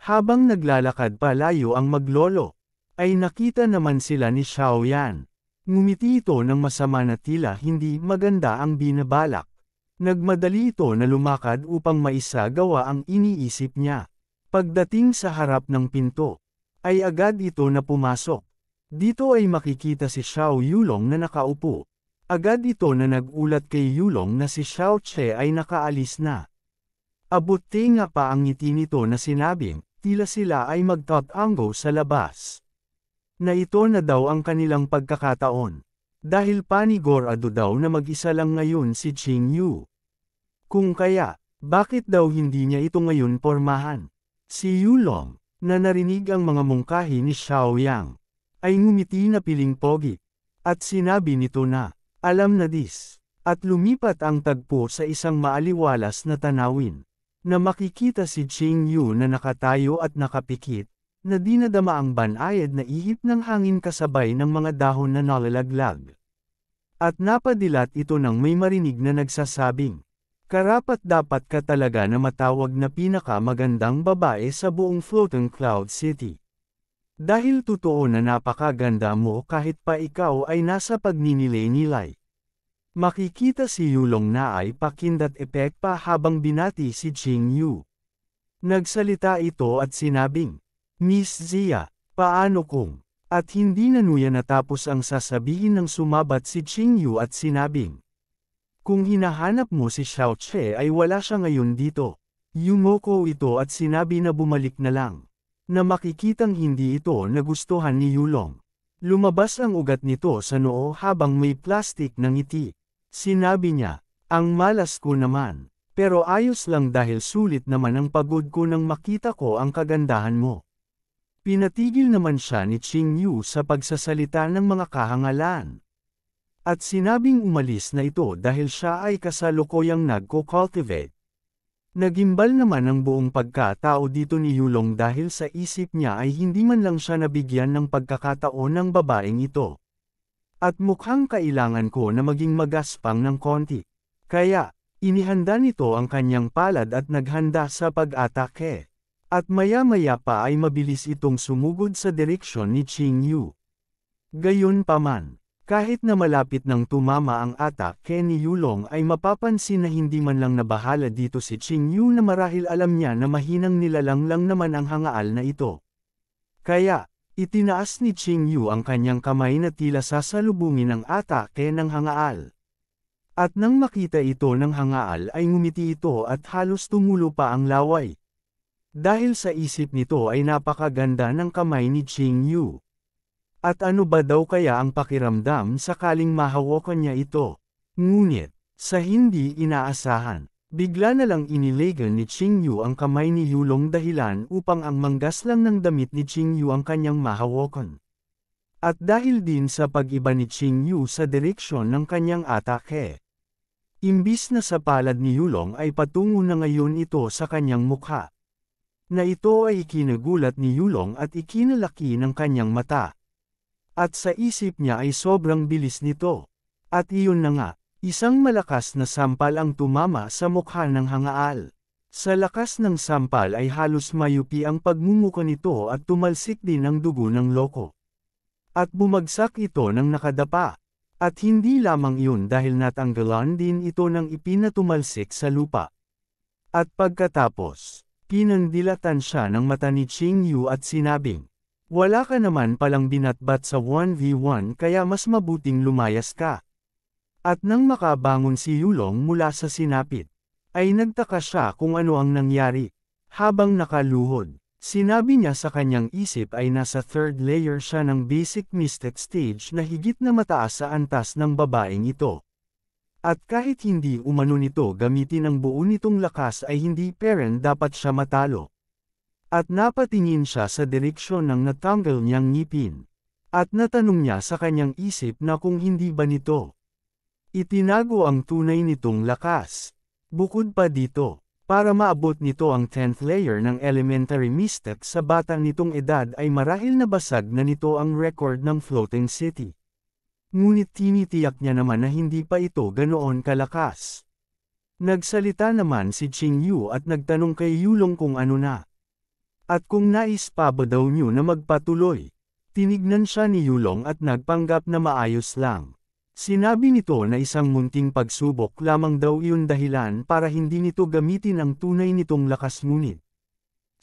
Habang naglalakad palayo ang maglolo, ay nakita naman sila ni Xiaoyan. Ngumiti ito ng masama na tila hindi maganda ang binabalak. Nagmadali ito na lumakad upang maisagawa ang iniisip niya. Pagdating sa harap ng pinto, ay agad ito na pumasok. Dito ay makikita si Xiao Yulong na nakaupo. Agad ito na nagulat kay Yulong na si Xiao Che ay nakaalis na. Abuti nga pa ang ngiti nito na sinabing, tila sila ay magtatango sa labas. Na ito na daw ang kanilang pagkakataon. Dahil panigurado daw na mag-isa lang ngayon si Qing Yu. Kung kaya, bakit daw hindi niya ito ngayon pormahan? Si Yulong, na narinig ang mga mungkahi ni Xiaoyang, ay ngumiti na piling pogi. At sinabi nito na, alam na dis. At lumipat ang tagpo sa isang maaliwalas na tanawin. Na makikita si Qing Yu na nakatayo at nakapikit, na dinadama ang banayad na ihip ng hangin kasabay ng mga dahon na nalalaglag. At napadilat ito nang may marinig na nagsasabing, karapat-dapat ka talaga na matawag na pinakamagandang babae sa buong Floating Cloud City. Dahil totoo na napakaganda mo kahit pa ikaw ay nasa pagninilay-nilay. Makikita si Yulong na ay pakindat epek pa habang binati si Qing Yu. Nagsalita ito at sinabing, Miss Zia, paano kung? At hindi na nuya natapos ang sasabihin ng sumabat si Qing Yu at sinabing, kung hinahanap mo si Xiao Che ay wala siya ngayon dito. Yumoko ito at sinabi na bumalik na lang. Na makikitang hindi ito nagustuhan ni Yulong. Lumabas ang ugat nito sa noo habang may plastik na ngiti. Sinabi niya, ang malas ko naman. Pero ayos lang dahil sulit naman ang pagod ko nang makita ko ang kagandahan mo. Pinatigil naman siya ni Qing Yu sa pagsasalita ng mga kahangalan. At sinabing umalis na ito dahil siya ay kasalukuyang nagko-cultivate. Nagimbal naman ang buong pagkatao dito ni Yulong dahil sa isip niya ay hindi man lang siya nabigyan ng pagkakataon ng babaeng ito. At mukhang kailangan ko na maging magaspang ng konti. Kaya, inihanda nito ang kanyang palad at naghanda sa pag-atake. At maya-maya pa ay mabilis itong sumugod sa direksyon ni Qing Yu. Gayunpaman, kahit na malapit nang tumama ang atake ni Yulong ay mapapansin na hindi man lang nabahala dito si Qing Yu na marahil alam niya na mahinang nilalang lang naman ang hangaal na ito. Kaya, itinaas ni Qing Yu ang kanyang kamay na tila sasalubungin ang atake ng hangaal. At nang makita ito ng hangaal ay ngumiti ito at halos tumulo pa ang laway. Dahil sa isip nito ay napakaganda ng kamay ni Qing Yu. At ano ba daw kaya ang pakiramdam sakaling mahawakan niya ito? Ngunit, sa hindi inaasahan, bigla na lang inilegan ni Qing Yu ang kamay ni Yulong dahilan upang ang manggas lang ng damit ni Qing Yu ang kanyang mahawakan. At dahil din sa pag-iba ni Qing Yu sa direksyon ng kanyang atake. Imbis na sa palad ni Yulong ay patungo na ngayon ito sa kanyang mukha. Na ito ay ikinagulat ni Yulong at ikinalaki ng kanyang mata. At sa isip niya ay sobrang bilis nito. At iyon na nga, isang malakas na sampal ang tumama sa mukha ng hangaal. Sa lakas ng sampal ay halos mayupi ang pagmumuka nito at tumalsik din ang dugo ng loko. At bumagsak ito ng nakadapa. At hindi lamang iyon dahil natanggalan din ito ng ipinatumalsik sa lupa. At pagkatapos, pinandilatan siya ng mata ni Qing Yu at sinabing, wala ka naman palang binatbat sa 1v1 kaya mas mabuting lumayas ka. At nang makabangon si Yulong mula sa sinapit, ay nagtaka siya kung ano ang nangyari. Habang nakaluhod, sinabi niya sa kanyang isip ay nasa third layer siya ng basic mystic stage na higit na mataas sa antas ng babaeng ito. At kahit hindi umano nito gamitin ang buo nitong lakas ay hindi peren dapat siya matalo. At napatingin siya sa direksyon ng natanggal niyang ngipin. At natanong niya sa kanyang isip na kung hindi ba nito itinago ang tunay nitong lakas. Bukod pa dito, para maabot nito ang 10th layer ng elementary mystic sa bata nitong edad ay marahil nabasag na nito ang record ng Floating City. Ngunit tinitiyak niya naman na hindi pa ito ganoon kalakas. Nagsalita naman si Qing Yu at nagtanong kay Yulong kung ano na. At kung nais pa ba daw niyo na magpatuloy? Tinignan siya ni Yulong at nagpanggap na maayos lang. Sinabi nito na isang munting pagsubok lamang daw iyon dahilan para hindi nito gamitin ang tunay nitong lakas ngunit.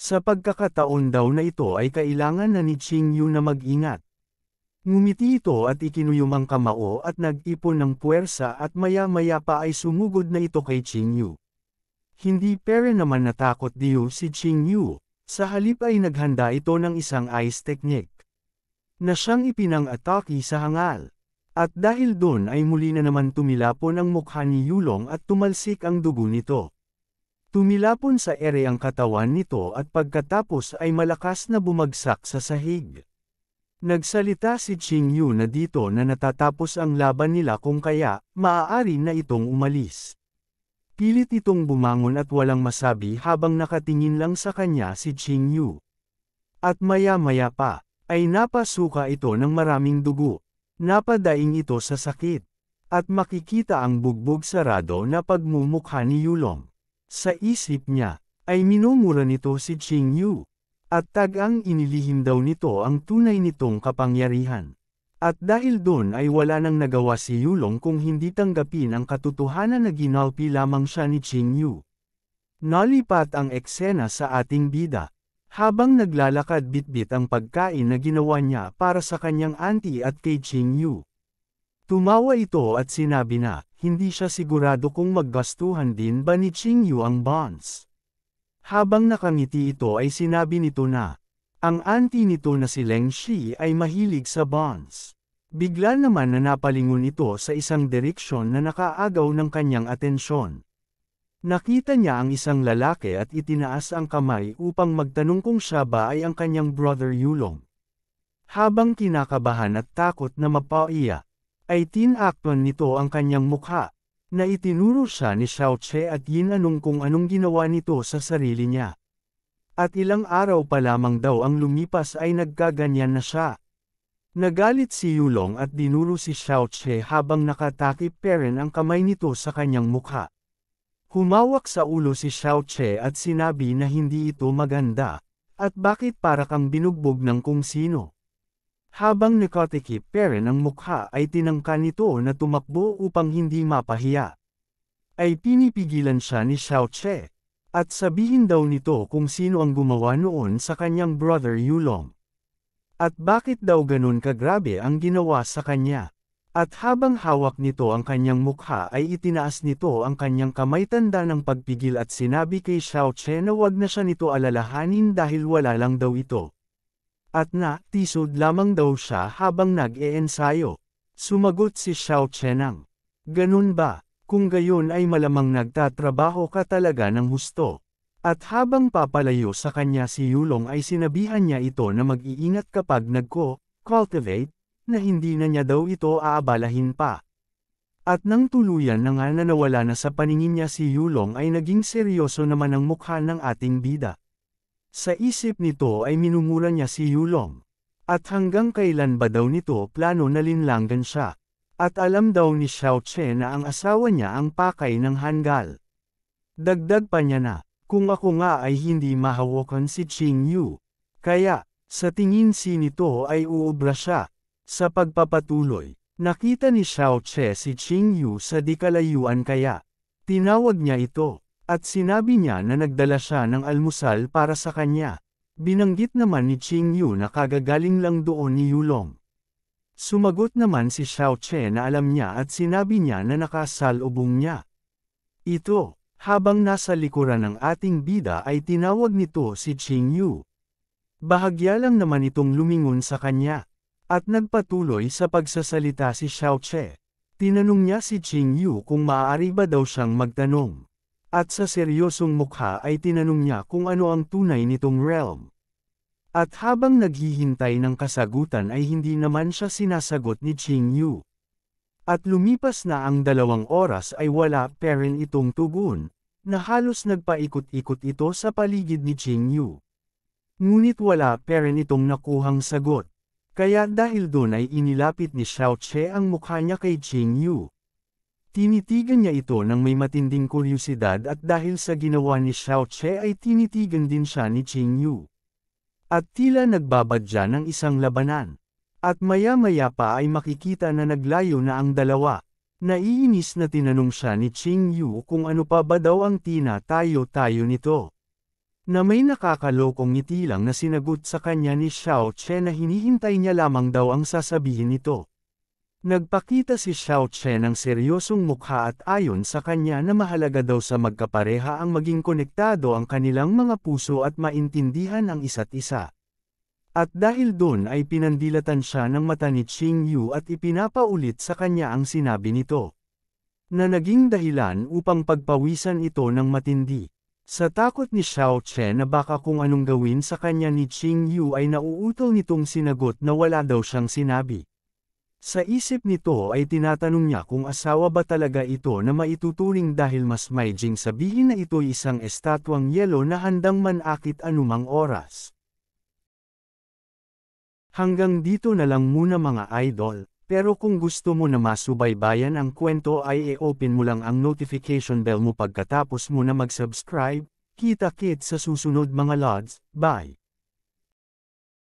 Sa pagkakataon daw na ito ay kailangan na ni Qingyu na mag-ingat. Ngumiti ito at ikinuyom ang kamao at nag-ipon ng puwersa at maya-maya pa ay sumugod na ito kay Qingyu. Hindi pero naman natakot diyo si Qingyu, sa halip ay naghanda ito ng isang ice technique na siyang ipinang-atake sa hangal. At dahil doon ay muli na naman tumilapon ang mukha ni Yulong at tumalsik ang dugo nito. Tumilapon sa ere ang katawan nito at pagkatapos ay malakas na bumagsak sa sahig. Nagsalita si Qingyu na dito na natatapos ang laban nila kung kaya, maaari na itong umalis. Pilit itong bumangon at walang masabi habang nakatingin lang sa kanya si Qingyu. At maya-maya pa, ay napasuka ito ng maraming dugo. Napadaing ito sa sakit. At makikita ang bugbog sarado na pagmumukha ni Yulong. Sa isip niya, ay minumura nito si Qingyu. At tagang inilihim daw nito ang tunay nitong kapangyarihan. At dahil doon ay wala nang nagawa si Yulong kung hindi tanggapin ang katotohanan na ginalpi lamang siya ni Qingyu. Nalipat ang eksena sa ating bida. Habang naglalakad bitbit ang pagkain na ginawa niya para sa kanyang auntie at kay Qingyu. Tumawa ito at sinabi na, hindi siya sigurado kung maggastuhan din ba ni Qingyu ang bonds. Habang nakangiti ito ay sinabi nito na, ang auntie nito na si Leng Shi ay mahilig sa bonds. Bigla naman na napalingon ito sa isang direksyon na nakaagaw ng kanyang atensyon. Nakita niya ang isang lalaki at itinaas ang kamay upang magtanong kung siya ba ay ang kanyang brother Yulong. Habang kinakabahan at takot na mapaiya, ay tinakpan nito ang kanyang mukha. Na itinuro siya ni Xiao Che at ginanong kung anong ginawa nito sa sarili niya. At ilang araw pa lamang daw ang lumipas ay nagkaganyan na siya. Nagalit si Yulong at dinuro si Xiao Che habang nakatakip peren ang kamay nito sa kanyang mukha. Humawak sa ulo si Xiao Che at sinabi na hindi ito maganda, at bakit para kang binugbog ng kung sino. Habang nakatikip peren ang mukha ay tinangka nito na tumakbo upang hindi mapahiya. Ay pinipigilan siya ni Xiao Che. At sabihin daw nito kung sino ang gumawa noon sa kanyang brother Yulong. At bakit daw ganun kagrabe ang ginawa sa kanya. At habang hawak nito ang kanyang mukha ay itinaas nito ang kanyang kamay tanda ng pagpigil at sinabi kay Xiao Che na wag na siya nito alalahanin dahil wala lang daw ito. At tisod lamang daw siya habang nag-eensayo. Sumagot si Xiao Che nang, ganun ba, kung gayon ay malamang nagtatrabaho ka talaga ng husto. At habang papalayo sa kanya si Yulong ay sinabihan niya ito na mag-iingat kapag nagko-cultivate, na hindi na niya daw ito aabalahin pa. At nang tuluyan na nga na nawala na sa paningin niya si Yulong ay naging seryoso naman ang mukha ng ating bida. Sa isip nito ay minumura niya si Yulong. At hanggang kailan ba daw nito plano na linlanggan siya. At alam daw ni Xiao Che na ang asawa niya ang pakay ng hanggal. Dagdag pa niya na, kung ako nga ay hindi mahawakan si Qingyu. Kaya, sa tingin si nito ay uubra siya. Sa pagpapatuloy, nakita ni Xiao Che si Qingyu sa di kalayuan kaya. Tinawag niya ito. At sinabi niya na nagdala siya ng almusal para sa kanya. Binanggit naman ni Qingyu na kagagaling lang doon ni Yulong. Sumagot naman si Xiao Che na alam niya at sinabi niya na nakasalubong niya. Ito, habang nasa likuran ng ating bida ay tinawag nito si Qingyu. Bahagya lang naman itong lumingon sa kanya. At nagpatuloy sa pagsasalita si Xiao Che. Tinanong niya si Qingyu kung maaari ba daw siyang magtanong. At sa seryosong mukha ay tinanong niya kung ano ang tunay nitong realm. At habang naghihintay ng kasagutan ay hindi naman siya sinasagot ni Qingyu. At lumipas na ang 2 oras ay wala pa rin itong tugon, na halos nagpaikot-ikot ito sa paligid ni Qingyu. Ngunit wala pa rin itong nakuhang sagot. Kaya dahil doon ay inilapit ni Xiao Che ang mukha niya kay Qingyu. Tinitigan niya ito ng may matinding kuryosidad at dahil sa ginawa ni Xiao Che ay tinitigan din siya ni Qingyu. At tila nagbabadya ng isang labanan. At maya-maya pa ay makikita na naglayo na ang dalawa. Naiinis na tinanong siya ni Qing Yu kung ano pa ba daw ang tayo nito. Na may nakakalokong ngiti lang na sinagot sa kanya ni Xiao Chen na hinihintay niya lamang daw ang sasabihin nito. Nagpakita si Xiao Chen ng seryosong mukha at ayon sa kanya na mahalaga daw sa magkapareha ang maging konektado ang kanilang mga puso at maintindihan ang isa't isa. At dahil doon ay pinandilatan siya ng mata ni Qing Yu at ipinapaulit sa kanya ang sinabi nito. Na naging dahilan upang pagpawisan ito ng matindi. Sa takot ni Xiao Chen na baka kung anong gawin sa kanya ni Qing Yu ay nauutol nitong sinagot na wala daw siyang sinabi. Sa isip nito ay tinatanong niya kung asawa ba talaga ito na maituturing dahil mas maiging sabihin na ito'y isang estatwang yelo na handang manakit anumang oras. Hanggang dito na lang muna mga idol, pero kung gusto mo na masubaybayan ang kwento ay i-open mo lang ang notification bell mo pagkatapos mo na mag-subscribe. Kita-kits sa susunod mga lods, bye!